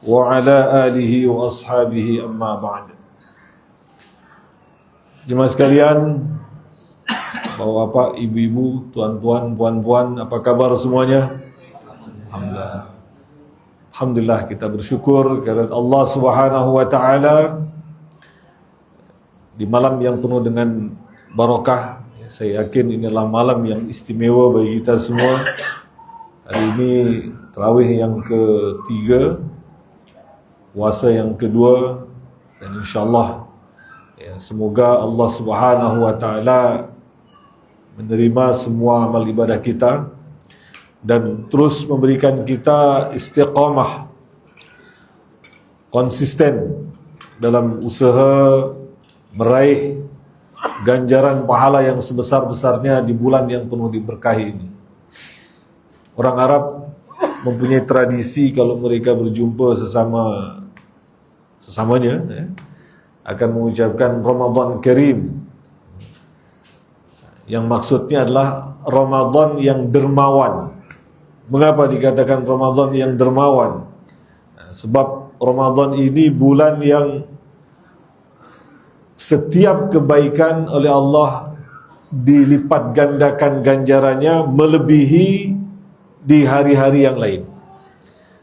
wa ala alihi wa ashabihi amma ba'd. Jemaah sekalian, bapak-bapak, ibu-ibu, tuan-tuan, puan-puan, apa kabar semuanya? Alhamdulillah. Alhamdulillah, kita bersyukur kepada Allah Subhanahu wa taala di malam yang penuh dengan barakah. Saya yakin inilah malam yang istimewa bagi kita semua. Hari ini tarawih yang ketiga, puasa yang kedua, dan insyaAllah semoga Allah Subhanahu wa taala menerima semua amal ibadah kita dan terus memberikan kita istiqamah, konsisten dalam usaha meraih ganjaran pahala yang sebesar-besarnya di bulan yang penuh diberkahi ini. Orang Arab mempunyai tradisi kalau mereka berjumpa sesamanya akan mengucapkan Ramadan Karim, yang maksudnya adalah Ramadan yang dermawan. Mengapa dikatakan Ramadan yang dermawan? Sebab Ramadan ini bulan yang setiap kebaikan oleh Allah dilipat gandakan ganjarannya melebihi di hari-hari yang lain.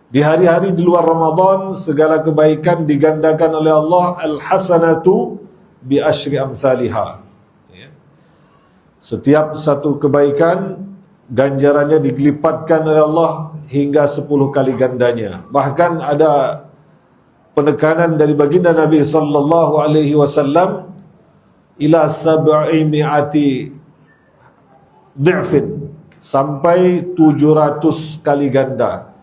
Di hari-hari di luar Ramadan, segala kebaikan digandakan oleh Allah, al-hasanatu bi asyri amsalihha. Setiap satu kebaikan ganjarannya dilipatkan oleh Allah hingga 10 kali gandanya. Bahkan ada penekanan dari baginda Nabi sallallahu alaihi wasallam ila 700 dhifin, sampai 700 kali ganda.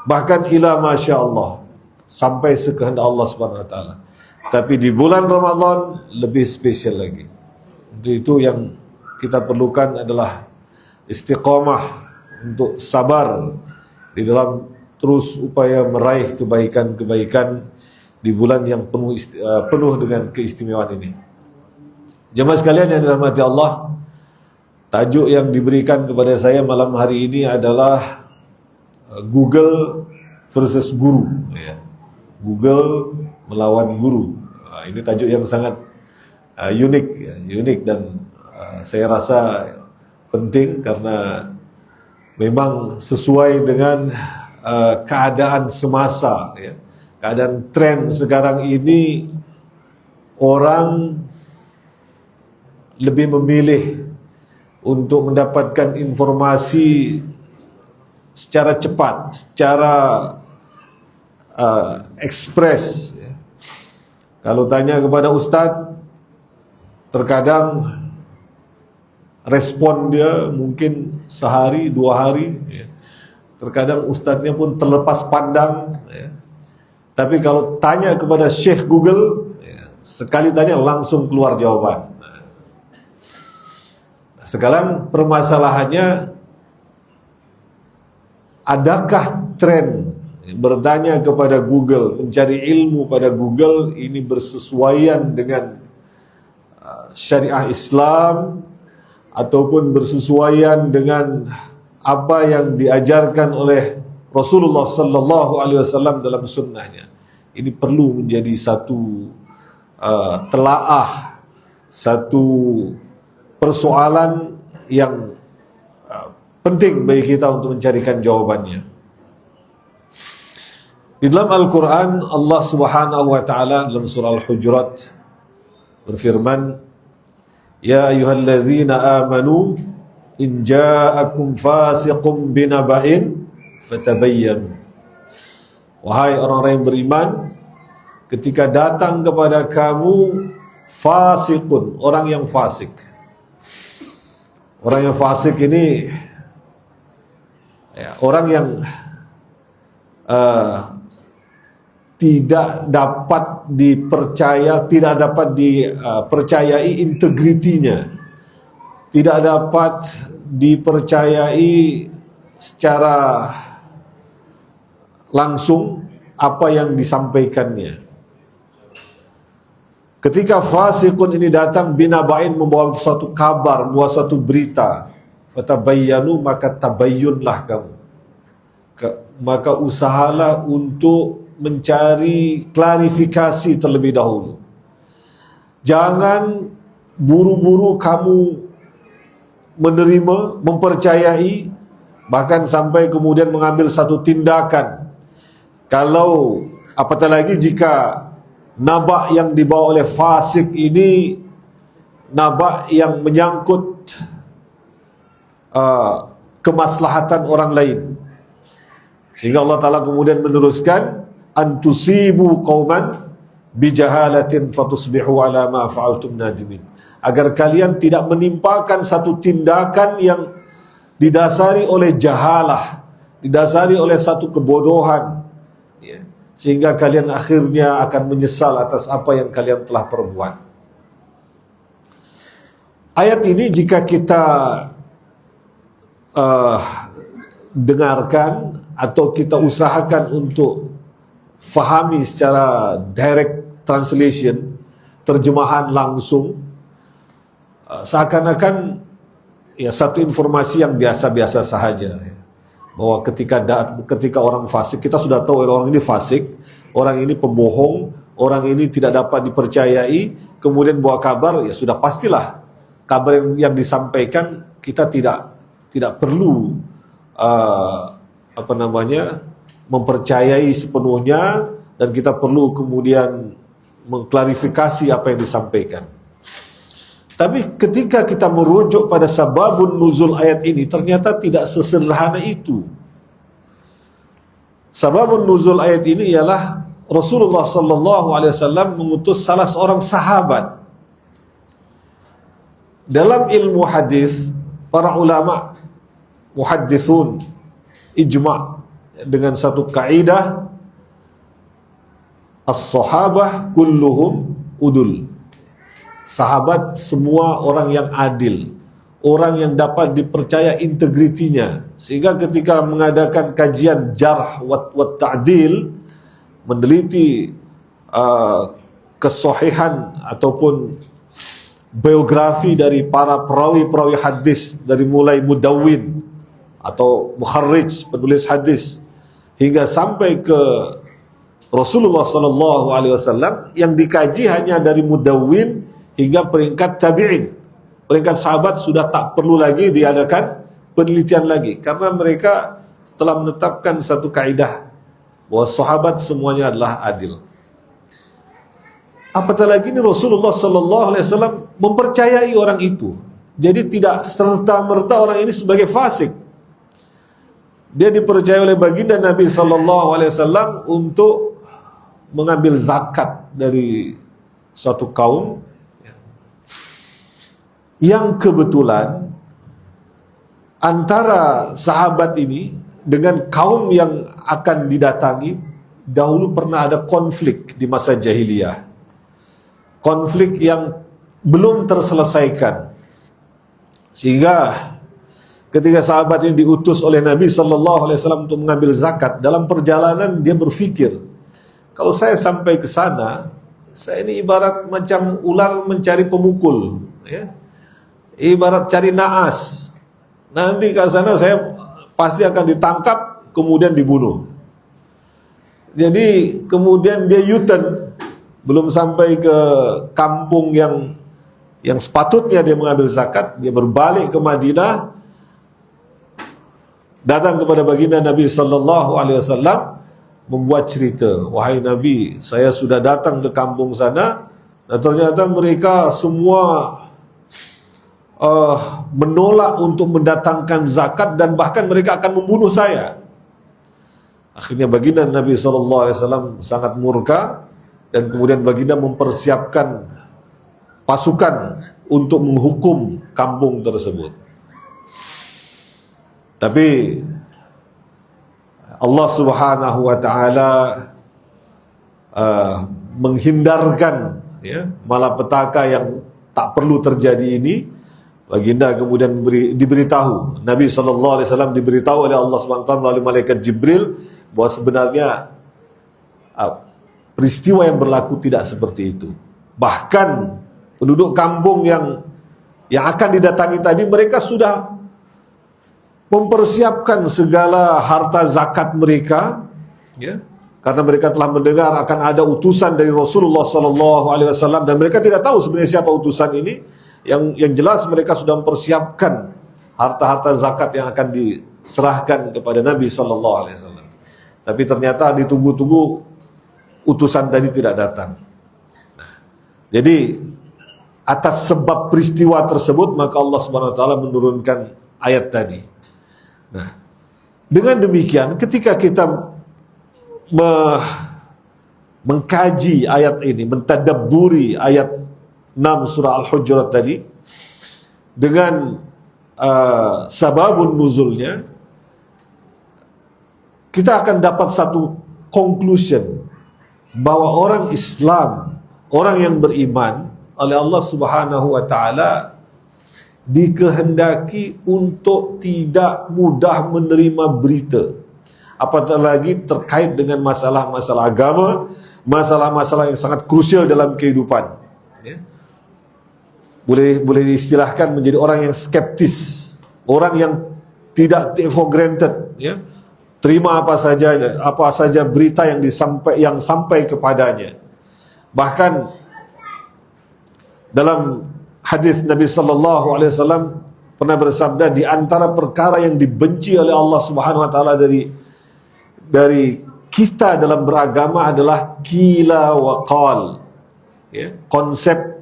Bahkan ila masya Allah, sampai sekehendak Allah Subhanahu wa taala. Tapi di bulan Ramadan lebih spesial lagi. Untuk itu yang kita perlukan adalah istiqamah, untuk sabar di dalam terus upaya meraih kebaikan-kebaikan di bulan yang penuh dengan keistimewaan ini. Jemaah sekalian yang dirahmati Allah, tajuk yang diberikan kepada saya malam hari ini adalah Google versus Guru. Google melawan Guru. Ini tajuk yang sangat unik dan saya rasa penting karena memang sesuai dengan keadaan semasa. Keadaan tren sekarang ini, orang lebih memilih untuk mendapatkan informasi secara cepat, secara ekspres. Kalau tanya kepada ustaz, terkadang respon dia mungkin sehari, 2 hari. Terkadang ustaznya pun terlepas pandang. Tapi kalau tanya kepada Syekh Google, sekali tanya langsung keluar jawaban. Sekarang permasalahannya, adakah tren bertanya kepada Google, mencari ilmu pada Google ini bersesuaian dengan syariah Islam ataupun bersesuaian dengan apa yang diajarkan oleh Rasulullah sallallahu alaihi wasallam dalam sunnahnya? Ini perlu menjadi satu telaah, satu persoalan yang penting bagi kita untuk mencarikan jawabannya. Di dalam Al-Quran, Allah Subhanahu wa ta'ala dalam surah Al-Hujurat berfirman, Ya ayyuhalladzina amanu in ja'akum fasiqun binaba'in fatabayyanu. Wahai orang-orang yang beriman, ketika datang kepada kamu fasiqun, orang yang fasik. Orang yang fasik ini orang yang tidak dapat dipercaya, tidak dapat dipercayai integritinya, tidak dapat dipercayai secara langsung apa yang disampaikannya. Ketika fasikun ini datang, binaba'in membawa suatu kabar, membawa suatu berita, fatabayyanu, maka tabayyunlah kamu, maka usahalah untuk mencari klarifikasi terlebih dahulu. Jangan buru-buru kamu menerima, mempercayai, bahkan sampai kemudian mengambil satu tindakan. Kalau apatah lagi jika nabak yang dibawa oleh fasik ini nabak yang menyangkut kemaslahatan orang lain, sehingga Allah Ta'ala kemudian meneruskan, antusibu qauman bijahalatin fatusbihu ala ma fa'altum nadimin, agar kalian tidak menimpakan satu tindakan yang didasari oleh jahalah, didasari oleh satu kebodohan, ya, sehingga kalian akhirnya akan menyesal atas apa yang kalian telah perbuat. Ayat ini jika kita dengarkan atau kita usahakan untuk fahami secara direct translation, terjemahan langsung, seakan-akan ya satu informasi yang biasa-biasa sahaja, ya. Bahwa ketika orang fasik, kita sudah tahu orang ini fasik, orang ini pembohong, orang ini tidak dapat dipercayai, kemudian bawa kabar, ya sudah pastilah kabar yang disampaikan kita tidak perlu mempercayai sepenuhnya, dan kita perlu kemudian mengklarifikasi apa yang disampaikan. Tapi ketika kita merujuk pada sababun nuzul ayat ini, ternyata tidak sesederhana itu. Sababun nuzul ayat ini ialah Rasulullah sallallahu alaihi wasallam mengutus salah seorang sahabat. Dalam ilmu hadis, para ulama muhaddithun ijma' dengan satu kaidah, as-sahabah kulluhum udul. Sahabat semua orang yang adil, orang yang dapat dipercaya integritinya, sehingga ketika mengadakan kajian jarh wa ta'dil, meneliti kesahihan ataupun biografi dari para perawi-perawi hadis, dari mulai mudawwin atau mukharrij, penulis hadis, hingga sampai ke Rasulullah sallallahu alaihi wasallam, yang dikaji hanya dari mudawwin hingga peringkat tabi'in. Peringkat sahabat sudah tak perlu lagi diadakan penelitian lagi, karena mereka telah menetapkan satu kaidah bahwa sahabat semuanya adalah adil. Apatah lagi ini Rasulullah sallallahu alaihi wasallam mempercayai orang itu. Jadi tidak serta-merta orang ini sebagai fasik. Dia dipercaya oleh baginda Nabi sallallahu alaihi wasallam untuk mengambil zakat dari suatu kaum yang kebetulan antara sahabat ini dengan kaum yang akan didatangi dahulu pernah ada konflik di masa jahiliyah. Konflik yang belum terselesaikan, sehingga ketika sahabat ini diutus oleh Nabi sallallahu alaihi wasallam untuk mengambil zakat, dalam perjalanan dia berpikir, kalau saya sampai ke sana, saya ini ibarat macam ular mencari pemukul, ya. Ibarat cari naas. Nanti ke sana saya pasti akan ditangkap kemudian dibunuh. Jadi kemudian dia U-turn, belum sampai ke kampung yang sepatutnya dia mengambil zakat, dia berbalik ke Madinah, datang kepada baginda Nabi sallallahu alaihi wasallam, membuat cerita, wahai Nabi, saya sudah datang ke kampung sana dan ternyata mereka semua menolak untuk mendatangkan zakat, dan bahkan mereka akan membunuh saya. Akhirnya baginda Nabi sallallahu alaihi wasallam sangat murka, dan kemudian baginda mempersiapkan pasukan untuk menghukum kampung tersebut. Tapi Allah Subhanahu wa taala menghindarkan, ya, malapetaka yang tak perlu terjadi ini. Baginda kemudian diberitahu, Nabi sallallahu alaihi wasallam diberitahu oleh Allah Subhanahu wa taala melalui malaikat Jibril bahwa sebenarnya peristiwa yang berlaku tidak seperti itu. Bahkan penduduk kampung yang akan didatangi tadi, mereka sudah mempersiapkan segala harta zakat mereka, ya, karena mereka telah mendengar akan ada utusan dari Rasulullah SAW, dan mereka tidak tahu sebenarnya siapa utusan ini. Yang jelas mereka sudah mempersiapkan harta-harta zakat yang akan diserahkan kepada Nabi SAW. Tapi ternyata ditunggu-tunggu utusan tadi tidak datang. Jadi atas sebab peristiwa tersebut maka Allah Subhanahu wa taala menurunkan ayat tadi. Nah, dengan demikian ketika kita mengkaji ayat ini, mentadabburi ayat 6 surah Al-Hujurat tadi dengan sababun nuzulnya, kita akan dapat satu conclusion bahwa orang Islam, orang yang beriman oleh Allah Subhanahu wa taala dikehendaki untuk tidak mudah menerima berita, apatah lagi terkait dengan masalah-masalah agama, masalah-masalah yang sangat krusial dalam kehidupan. Ya. Boleh diistilahkan menjadi orang yang skeptis, orang yang tidak take for granted, ya. Terima apa saja berita yang sampai kepadanya. Bahkan dalam hadis Nabi sallallahu alaihi wasallam pernah bersabda, di antara perkara yang dibenci oleh Allah Subhanahu wa taala dari kita dalam beragama adalah qila wa qal. Ya, konsep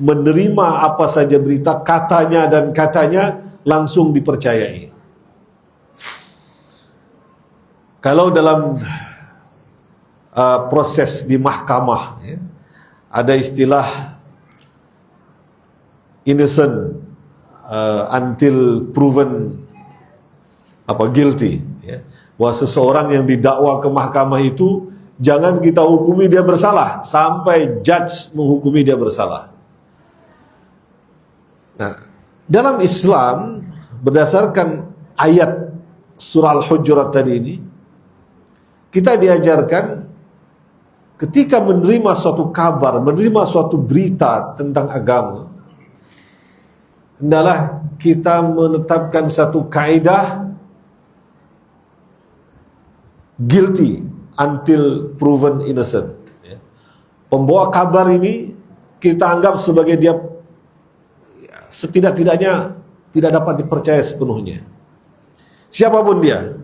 menerima apa saja berita, katanya dan katanya langsung dipercayai. Kalau dalam proses di mahkamah, ya, ada istilah innocent until proven guilty, ya. Bahwa seseorang yang didakwa ke mahkamah itu jangan kita hukumi dia bersalah sampai judge menghukumi dia bersalah. Nah, dalam Islam berdasarkan ayat surah Al-Hujurat tadi ini, kita diajarkan ketika menerima suatu kabar, menerima suatu berita tentang agama, hendaklah kita menetapkan satu kaidah guilty until proven innocent. Pembawa kabar ini kita anggap sebagai dia setidak-tidaknya tidak dapat dipercaya sepenuhnya. Siapapun dia,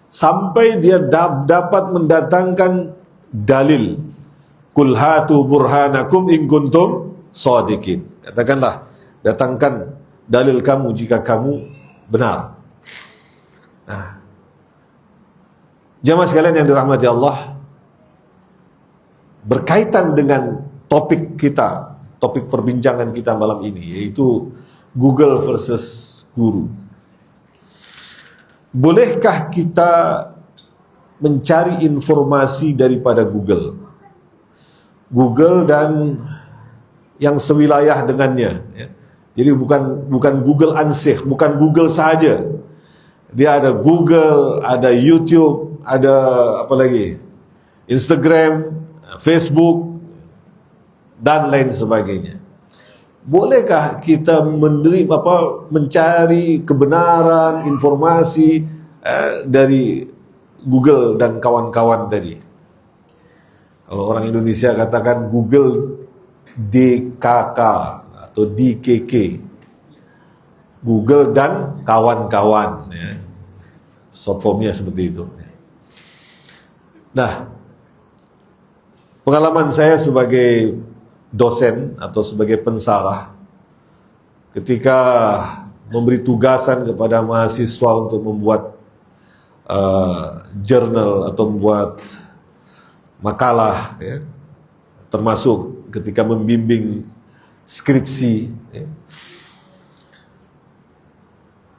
sampai dia dapat mendatangkan dalil. Qul hatu burhanakum in kuntum shadiqin. Katakanlah, datangkan dalil kamu jika kamu benar. Nah, jamaah sekalian yang dirahmati Allah, berkaitan dengan topik kita, topik perbincangan kita malam ini, yaitu Google versus guru. Bolehkah kita mencari informasi daripada Google dan yang sewilayah dengannya, ya. Jadi bukan Google ansih, bukan Google saja. Dia ada Google, ada YouTube, ada apa lagi? Instagram, Facebook, dan lain sebagainya. Bolehkah kita mencari kebenaran informasi dari Google dan kawan-kawan tadi? Kalau orang Indonesia katakan Google DKK atau DKK, Google dan kawan-kawan, ya. Short formnya seperti itu. Nah, pengalaman saya sebagai dosen atau sebagai pensarah, ketika memberi tugasan kepada mahasiswa untuk membuat jurnal atau membuat makalah, ya, termasuk ketika membimbing skripsi, ya,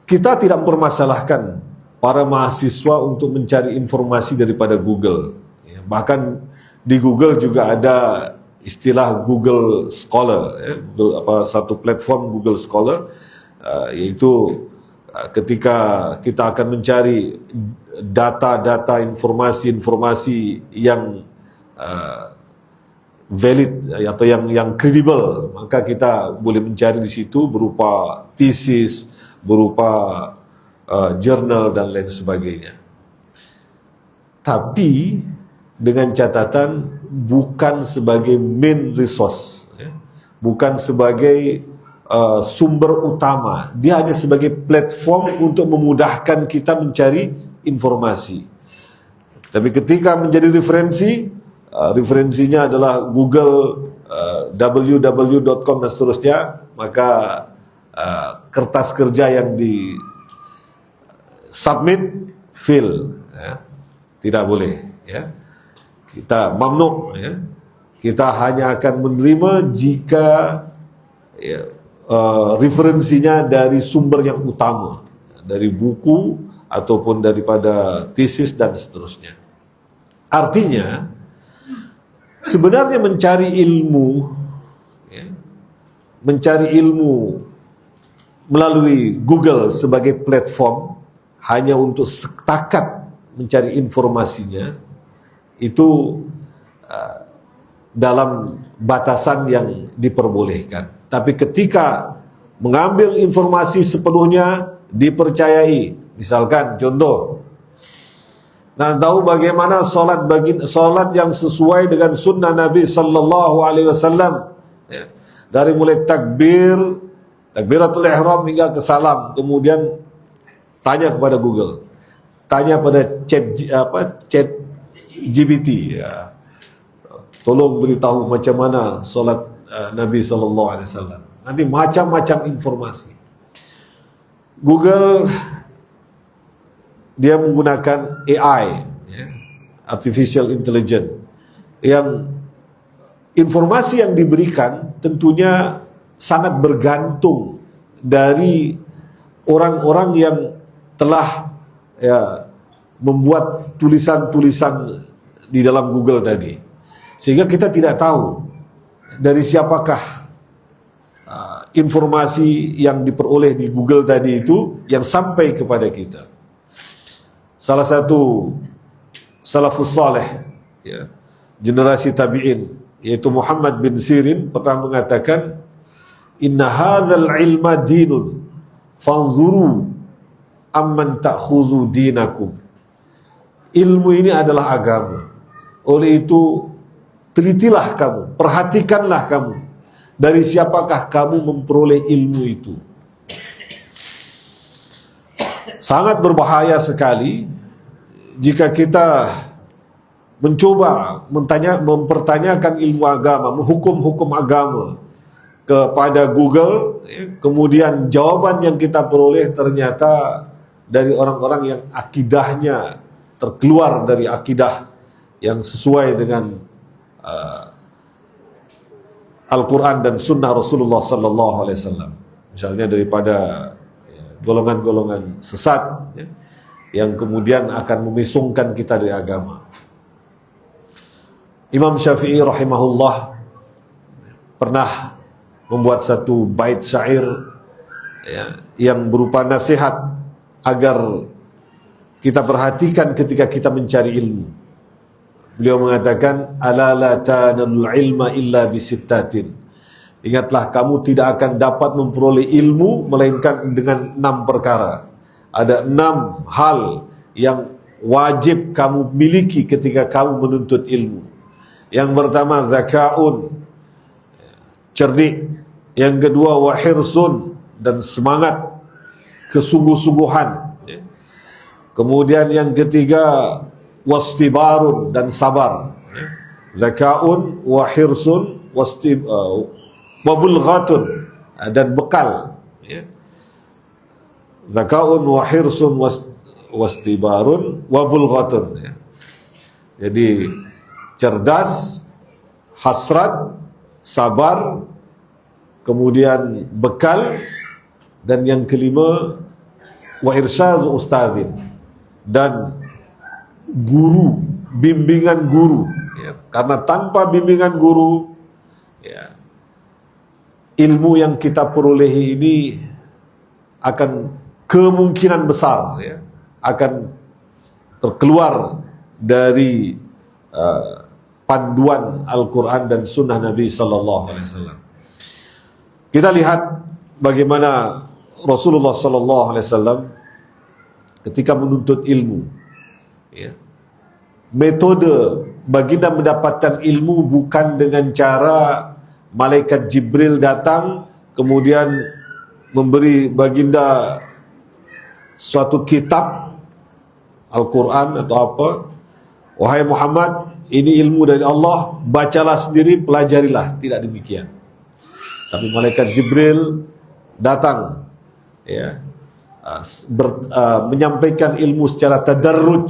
kita tidak mempermasalahkan para mahasiswa untuk mencari informasi daripada Google, ya. Bahkan di Google juga ada istilah Google Scholar, ya, satu platform Google Scholar, yaitu ketika kita akan mencari data-data, informasi-informasi yang valid atau yang kredibel, maka kita boleh mencari di situ berupa tesis, berupa jurnal dan lain sebagainya. tapi dengan catatan bukan sebagai main resource, bukan sebagai sumber utama. Dia hanya sebagai platform untuk memudahkan kita mencari informasi. Tapi ketika menjadi referensi, referensinya adalah Google, www.com dan seterusnya, maka kertas kerja yang di submit fail, tidak boleh, kita mamnuk, kita hanya akan menerima jika referensinya dari sumber yang utama, dari buku ataupun daripada tesis dan seterusnya. Artinya sebenarnya mencari ilmu melalui Google sebagai platform hanya untuk setakat mencari informasinya, itu dalam batasan yang diperbolehkan. Tapi ketika mengambil informasi sepenuhnya dipercayai, misalkan contoh, nak tahu bagaimana solat yang sesuai dengan sunnah Nabi sallallahu alaihi wasallam, dari mulai takbiratul ihram hingga ke salam, kemudian tanya kepada Google, tanya pada chat GPT, tolong beritahu macam mana solat Nabi sallallahu alaihi wasallam. Nanti macam-macam informasi. Google dia menggunakan AI, artificial intelligence, yang informasi yang diberikan tentunya sangat bergantung dari orang-orang yang telah membuat tulisan-tulisan di dalam Google tadi, sehingga kita tidak tahu dari siapakah informasi yang diperoleh di Google tadi itu yang sampai kepada kita. Salah satu salafus saleh, generasi tabi'in, yaitu Muhammad bin Sirin, pernah mengatakan, inna hadzal ilma dinun fanzuru amman ta'khudhu dinakum. Ilmu ini adalah agama, oleh itu telitilah kamu, perhatikanlah kamu, dari siapakah kamu memperoleh ilmu itu. Sangat berbahaya sekali jika kita mencoba mempertanyakan ilmu agama, hukum-hukum agama kepada Google, kemudian jawaban yang kita peroleh ternyata dari orang-orang yang akidahnya terkeluar dari akidah yang sesuai dengan Al-Quran dan Sunnah Rasulullah Sallallahu Alaihi Wasallam. Misalnya daripada golongan-golongan sesat, yang kemudian akan memisungkan kita dari agama. Imam Syafi'i rahimahullah pernah membuat satu bait syair yang berupa nasihat agar kita perhatikan ketika kita mencari ilmu. Beliau mengatakan, ala la tanalul ilma illa bisittatin. Ingatlah, kamu tidak akan dapat memperoleh ilmu melainkan dengan 6 perkara. Ada 6 hal yang wajib kamu miliki ketika kamu menuntut ilmu. Yang pertama, zakaun, cerdik. Yang kedua, wahirsun, dan semangat, kesungguh-sungguhan. Kemudian yang ketiga, wastibarun, dan sabar. Zakaun, wahirsun, wabulghatun, dan bekal. Zakaun, wahirsun, wastibarun, wabulghatun. Jadi cerdas, hasrat, sabar, kemudian bekal, dan yang kelima wa irsyadu ustadzin, dan guru, bimbingan guru. Karena tanpa bimbingan guru, ilmu yang kita perolehi ini akan kemungkinan besar akan terkeluar dari panduan Al-Quran dan Sunnah Nabi Sallallahu Alaihi Wasallam. Kita lihat bagaimana Rasulullah Sallallahu Alaihi Wasallam ketika menuntut ilmu, metode baginda mendapatkan ilmu bukan dengan cara malaikat Jibril datang kemudian memberi baginda suatu kitab Al-Quran atau apa, wahai Muhammad, ini ilmu dari Allah, bacalah sendiri, pelajarilah. Tidak demikian. Tapi malaikat Jibril datang, ya, menyampaikan ilmu secara tadarruj,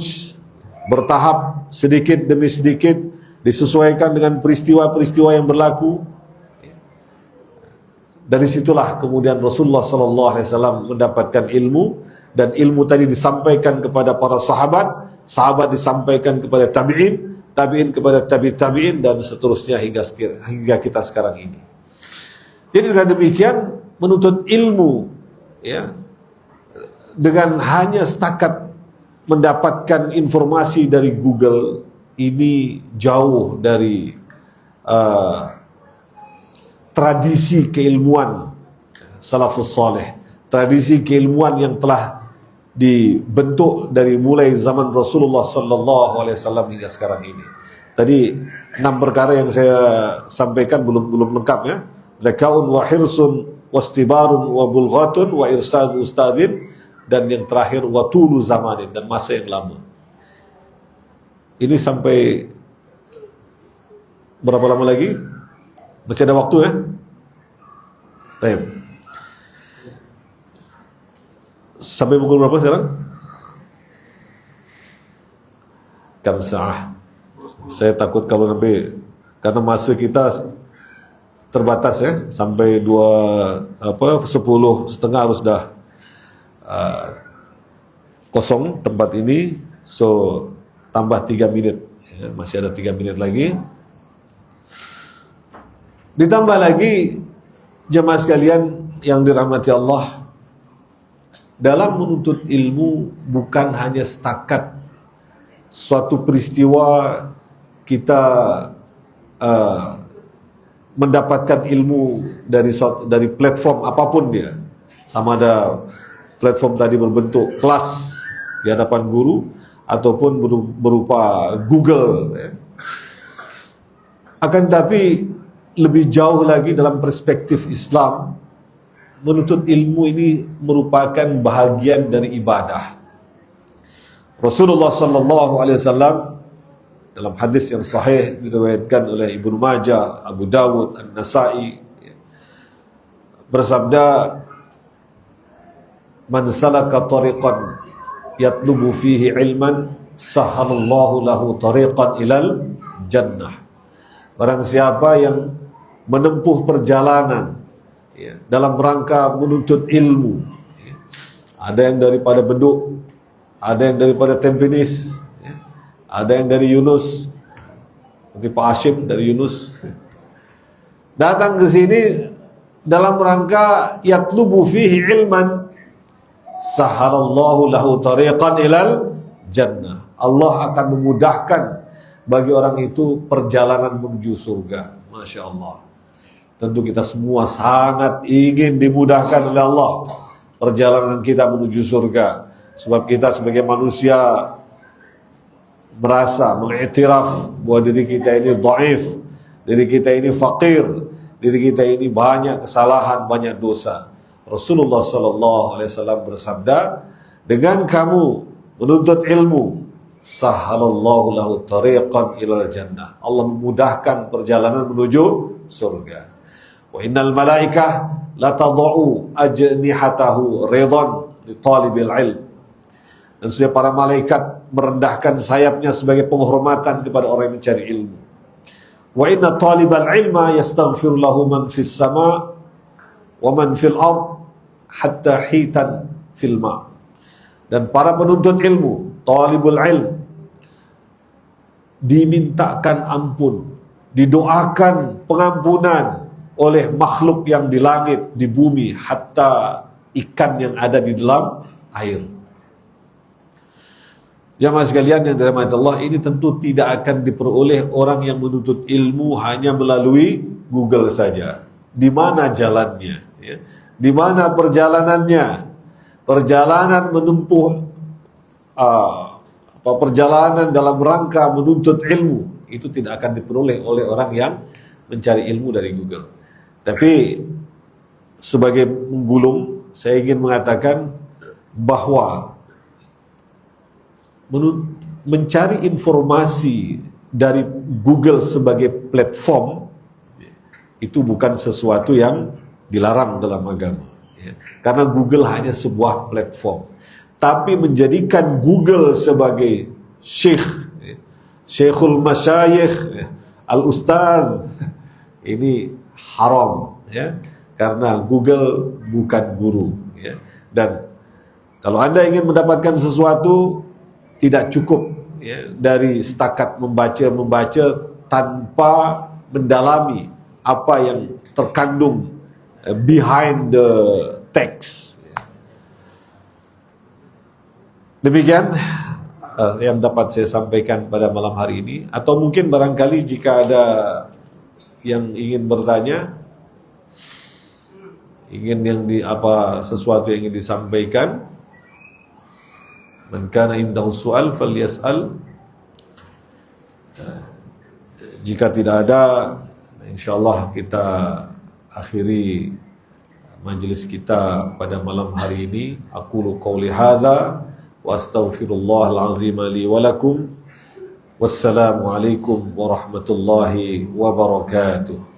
bertahap, sedikit demi sedikit, disesuaikan dengan peristiwa-peristiwa yang berlaku. Dari situlah kemudian Rasulullah SAW mendapatkan ilmu, dan ilmu tadi disampaikan kepada para sahabat, sahabat disampaikan kepada tabi'in, tabi'in kepada tabi'in, dan seterusnya hingga kita sekarang ini. Jadi dengan demikian menuntut ilmu, ya, dengan hanya setakat mendapatkan informasi dari Google ini jauh dari tradisi keilmuan salafus saleh, tradisi keilmuan yang telah dibentuk dari mulai zaman Rasulullah SAW hingga sekarang ini. Tadi 6 perkara yang saya sampaikan belum lengkap, ya. Zakaun wa hirsun wastibarun wa bulghatun wa irsadu ustadin, dan yang terakhir wa tulu zamanin, dan masa yang lama. Ini sampai berapa lama lagi? Masih ada waktu, ya? Baik. Sampai pukul berapa sekarang? Kamsa'ah. Saya takut kalau sampai, karena masa kita terbatas, ya, sampai 10:30 harus dah kosong tempat ini. So tambah 3 menit, ya, masih ada 3 menit lagi. Ditambah lagi, jemaah sekalian yang dirahmati Allah, dalam menuntut ilmu bukan hanya setakat suatu peristiwa kita mendapatkan ilmu dari platform apapun dia, sama ada platform tadi berbentuk kelas di hadapan guru ataupun berupa Google, ya. Akan tapi lebih jauh lagi dalam perspektif Islam, menuntut ilmu ini merupakan bahagian dari ibadah. Rasulullah SAW dalam hadis yang sahih diriwayatkan oleh Ibnu Majah, Abu Dawud, An-Nasa'i, bersabda, "Man salaka tariqan yatlubu fihi ilman, sahalallahu lahu tariqan ilal jannah." Barang siapa yang menempuh perjalanan, ya, dalam rangka menuntut ilmu, ya. Ada yang daripada Beduk, ada yang daripada Tampines, ya. Ada yang dari Yunus, seperti Pak Hashim dari Yunus, datang ke sini dalam rangka yatlubu fihi ilman, sahalallahu lahu tariqan ilal jannah. Allah akan memudahkan bagi orang itu perjalanan menuju surga. Masya Allah. Tentu kita semua sangat ingin dimudahkan oleh Allah perjalanan kita menuju surga. Sebab kita sebagai manusia merasa, mengiktiraf bahwa diri kita ini dhaif, diri kita ini fakir, diri kita ini banyak kesalahan, banyak dosa. Rasulullah SAW bersabda, dengan kamu menuntut ilmu, sahalallahu lahu tariqan ilal jannah. Allah memudahkan perjalanan menuju surga. Wa innal malaikah la tad'u ajnihatahu ridan li talibil ilm. Dan sesungguhnya para malaikat merendahkan sayapnya sebagai penghormatan kepada orang yang mencari ilmu. Wa inna talibal ilma yastaghfir lahu man fis sama wa man fil ard hatta hitan fil ma. Dan para penuntut ilmu, talibul ilm, dimintakan ampun, didoakan pengampunan oleh makhluk yang di langit, di bumi, hatta ikan yang ada di dalam air. Jamaah sekalian yang dirahmati Allah, ini tentu tidak akan diperoleh orang yang menuntut ilmu hanya melalui Google saja. Di mana jalannya, ya? Di mana perjalanannya? Perjalanan menempuh atau perjalanan dalam rangka menuntut ilmu, itu tidak akan diperoleh oleh orang yang mencari ilmu dari Google. Tapi sebagai penggulung, saya ingin mengatakan bahwa mencari informasi dari Google sebagai platform itu bukan sesuatu yang dilarang dalam agama, ya. Karena Google hanya sebuah platform. Tapi menjadikan Google sebagai syekh, ya, syekhul masyayikh, ya, al-ustadz, ini haram, ya. Karena Google bukan guru, ya. Dan kalau Anda ingin mendapatkan sesuatu, tidak cukup, ya, dari setakat membaca tanpa mendalami apa yang terkandung behind the text. Demikian yang dapat saya sampaikan pada malam hari ini. Atau mungkin barangkali jika ada yang ingin bertanya, sesuatu yang ingin disampaikan, man kana indahu su'al falyas'al. Jika tidak ada, insyaallah kita akhiri majlis kita pada malam hari ini. Aqulu qawli hadza wa astaghfirullahal azim li wa lakum. Wassalamu alaikum warahmatullahi wabarakatuh.